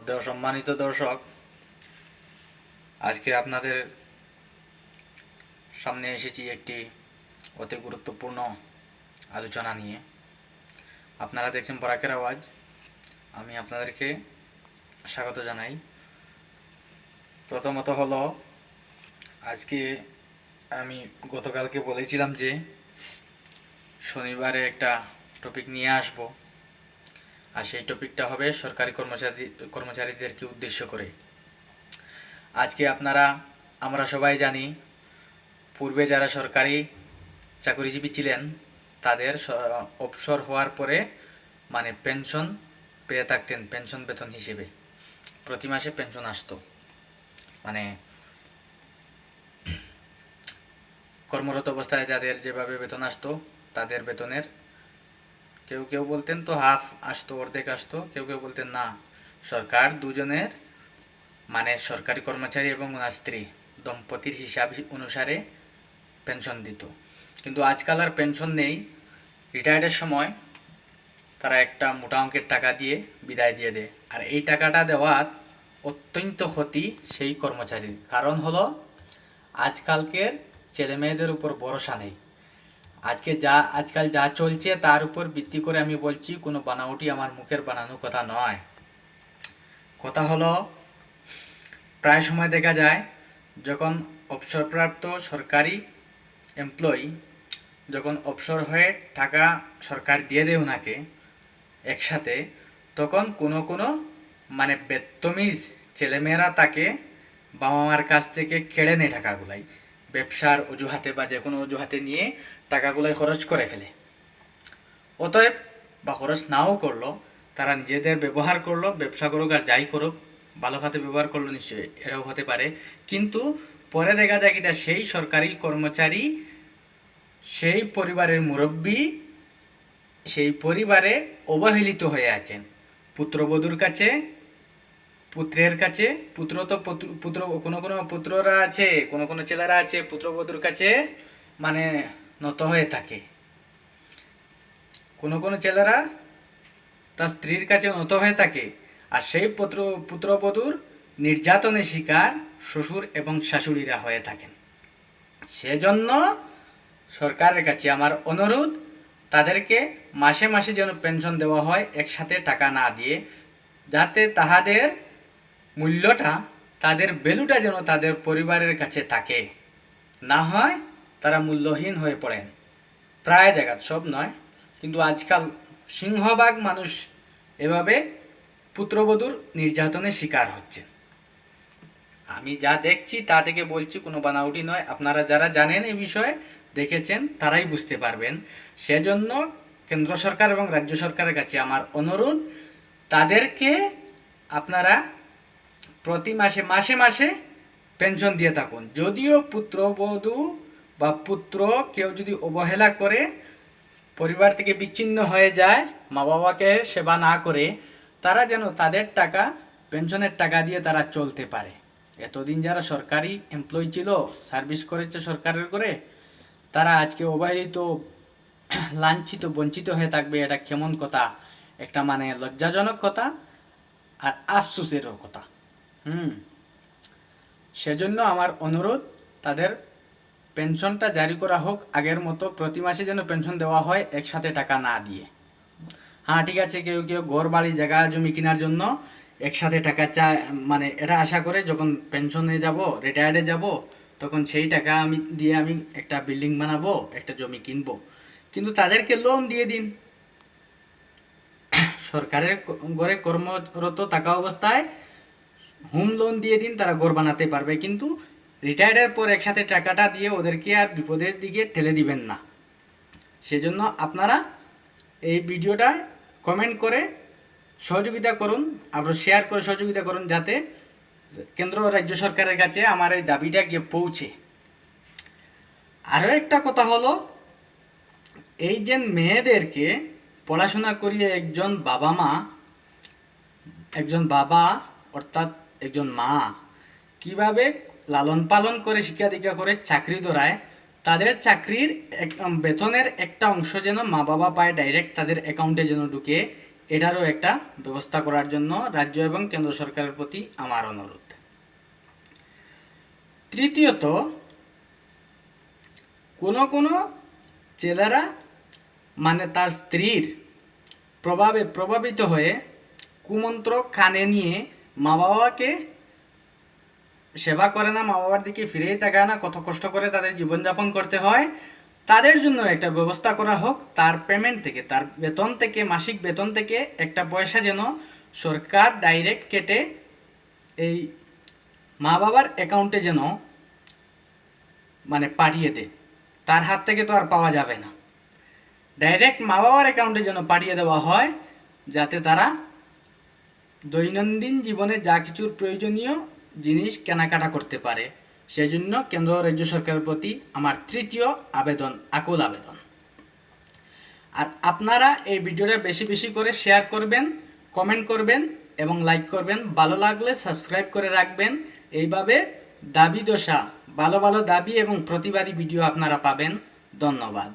সম্মানিত দর্শক, আজকে আপনাদের সামনে এসেছি একটি অতি গুরুত্বপূর্ণ আলোচনা নিয়ে। আপনারা দেখছেন বরাকের আওয়াজ। আমি আপনাদেরকে স্বাগত জানাই। প্রথমত হলো, আজকে আমি গতকালকে বলেছিলাম যে শনিবারে একটা টপিক নিয়ে আসব, আর সেই টপিকটা হবে সরকারি কর্মচারীদেরকে উদ্দেশ্য করে। আজকে আমরা সবাই জানি, পূর্বে যারা সরকারি চাকরিজীবী ছিলেন তাদের অবসর হওয়ার পরে পেনশন পেয়ে থাকতেন, পেনশন বেতন হিসেবে প্রতি মাসে পেনশন আসতো। কর্মরত অবস্থায় যাদের যেভাবে বেতন আসতো, তাদের বেতনের কেউ কেউ বলতেন তো হাফ আসতো, অর্ধেক আসতো, কেউ কেউ বলতেন না, সরকার দুজনের সরকারি কর্মচারী এবং ওনার স্ত্রী দম্পতির হিসাব অনুসারে পেনশন দিত। কিন্তু আজকাল আর পেনশন নেই। রিটায়ার্ডের সময় তারা একটা মোটা অঙ্কের টাকা দিয়ে বিদায় দিয়ে দেয়, আর এই টাকাটা দেওয়া অত্যন্ত ক্ষতি সেই কর্মচারীর। কারণ হলো, আজকালকের ছেলে মেয়েদের উপর ভরসা নেই। আজকাল যা চলছে তার উপর ভিত্তি করে আমি বলছি, কোনো বানাউটি আমার মুখের বানানো কথা নয়। কথা হলো, প্রায় সময় দেখা যায় যখন অবসরপ্রাপ্ত সরকারি এমপ্লয়ি যখন অবসর হয়ে টাকা সরকার দিয়ে দেয় ওনাকে একসাথে, তখন কোনো বেত্তমিজ ছেলেমেয়েরা তাকে বাবা মার কাছ থেকে কেড়ে নেয় টাকাগুলাই, ব্যবসার অজুহাতে বা যে কোনো অজুহাতে নিয়ে টাকাগুলাই খরচ করে ফেলে। অতএব বা খরচ নাও করলো, তারা নিজেদের ব্যবহার করলো, ব্যবসা করুক আর যাই করুক, ভালো খাতে ব্যবহার করলো নিশ্চয়ই, এটাও হতে পারে। কিন্তু পরে দেখা যায় কিনা সেই সরকারি কর্মচারী, সেই পরিবারের মুরব্বী, সেই পরিবারে অবহেলিত হয়ে আছেন। পুত্রবধূর কাছে, পুত্রের কাছে, পুত্র কোনো পুত্ররা আছে, কোনো ছেলেরা আছে পুত্রবধূর কাছে নত হয়ে থাকে। কোনো ছেলেরা তার স্ত্রীর কাছে নত হয়ে থাকে, আর সেই পুত্রবধূর নির্যাতনের শিকার শ্বশুর এবং শাশুড়িরা হয়ে থাকেন। সেজন্য সরকারের কাছে আমার অনুরোধ, তাদেরকে মাসে মাসে যেন পেনশন দেওয়া হয়, একসাথে টাকা না দিয়ে, যাতে তাহাদের মূল্যটা, তাদের ভ্যালুটা যেন তাদের পরিবারের কাছে থাকে। না হয় তারা মূল্যহীন হয়ে পড়েন। প্রায় জায়গা, সব নয়, কিন্তু আজকাল সিংহভাগ মানুষ এভাবে পুত্রবধূর নির্যাতনের শিকার হচ্ছে। আমি যা দেখছি তা থেকে বলছি, কোনো বানাউটি নয়। আপনারা যারা জানেন এই বিষয়ে, দেখেছেন, তারাই বুঝতে পারবেন। সেজন্য কেন্দ্র সরকার এবং রাজ্য সরকারের কাছে আমার অনুরোধ, তাদেরকে আপনারা প্রতি মাসে মাসে পেনশন দিয়ে থাকুন। যদিও পুত্রবধূ বা পুত্র কেউ যদি অবহেলা করে, পরিবার থেকে বিচ্ছিন্ন হয়ে যায়, মা বাবাকে সেবা না করে, তারা যেন তাদের টাকা, পেনশনের টাকা দিয়ে তারা চলতে পারে। এতদিন যারা সরকারি এমপ্লয়ি ছিল, সার্ভিস করেছে সরকারের করে, তারা আজকে অবহেলিত, লাঞ্ছিত, বঞ্চিত হয়ে থাকবে। এটা কেমন কথা, একটা লজ্জাজনক কথা আর আফসোসেরও কথা। সেজন্য আমার অনুরোধ, তাদের পেনশনটা জারি করা হোক আগের মতো, প্রতি মাসে যেন পেনশন দেওয়া হয়, একসাথে টাকা না দিয়ে। হ্যাঁ, ঠিক আছে, কেউ কেউ ঘর বাড়ি জায়গা জমি কেনার জন্য একসাথে টাকা চায়, এটা আশা করে যখন পেনশনে যাব, রিটায়ার্ডে যাব, তখন সেই টাকা আমি একটা বিল্ডিং বানাবো, একটা জমি কিনবো। কিন্তু তাদেরকে লোন দিয়ে দিন। সরকারের ঘরে কর্মরত থাকা অবস্থায় হোম লোন দিয়ে দিন, তারা ঘর বানাতে পারবে। কিন্তু রিটায়ার্ডের পর একসাথে টাকাটা দিয়ে ওদেরকে আর বিপদের দিকে ঠেলে দিবেন না। সেজন্য আপনারা এই ভিডিওটা কমেন্ট করে সহযোগিতা করুন, আবার শেয়ার করে সহযোগিতা করুন, যাতে কেন্দ্র ও রাজ্য সরকারের কাছে আমার এই দাবিটা গিয়ে পৌঁছে। আরও একটা কথা হলো, এই যে মেয়েদেরকে পড়াশোনা করিয়ে একজন বাবা অর্থাৎ একজন মা কিভাবে লালন পালন করে, শিক্ষা দীক্ষা করে চাকরি ধরায়, তাদের চাকরির বেতনের একটা অংশ যেন মা বাবা পায়, ডাইরেক্ট তাদের অ্যাকাউন্টে যেন ঢুকে, এটারও একটা ব্যবস্থা করার জন্য রাজ্য এবং কেন্দ্র সরকারের প্রতি আমার অনুরোধ। তৃতীয়ত, কোনো ছেলেরা মানে তার স্ত্রীর প্রভাবে প্রভাবিত হয়ে কুমন্ত্র কানে নিয়ে মা বাবাকে সেবা করে না, মা বাবার দিকে ফিরেই তাকায় না, কত কষ্ট করে তাদের জীবনযাপন করতে হয়, তাদের জন্য একটা ব্যবস্থা করা হোক। তার পেমেন্ট থেকে, তার বেতন থেকে, মাসিক বেতন থেকে একটা পয়সা যেন সরকার ডাইরেক্ট কেটে এই মা বাবার অ্যাকাউন্টে যেন মানে পাঠিয়ে দেয়। তার হাত থেকে তো আর পাওয়া যাবে না, ডাইরেক্ট মা বাবার অ্যাকাউন্টে যেন পাঠিয়ে দেওয়া হয়, যাতে তারা দৈনন্দিন জীবনে যা কিছুর প্রয়োজনীয় জিনিস কেনাকাটা করতে পারে। সেজন্য কেন্দ্র রাজ্য সরকারের প্রতি আমার তৃতীয় আবেদন, আকুল আবেদন। আর আপনারা এই ভিডিওটা বেশি বেশি করে শেয়ার করবেন, কমেন্ট করবেন এবং লাইক করবেন। ভালো লাগলে সাবস্ক্রাইব করে রাখবেন। এইভাবে দাবি দশা, ভালো ভালো দাবি এবং প্রতিবাদী ভিডিও আপনারা পাবেন। ধন্যবাদ।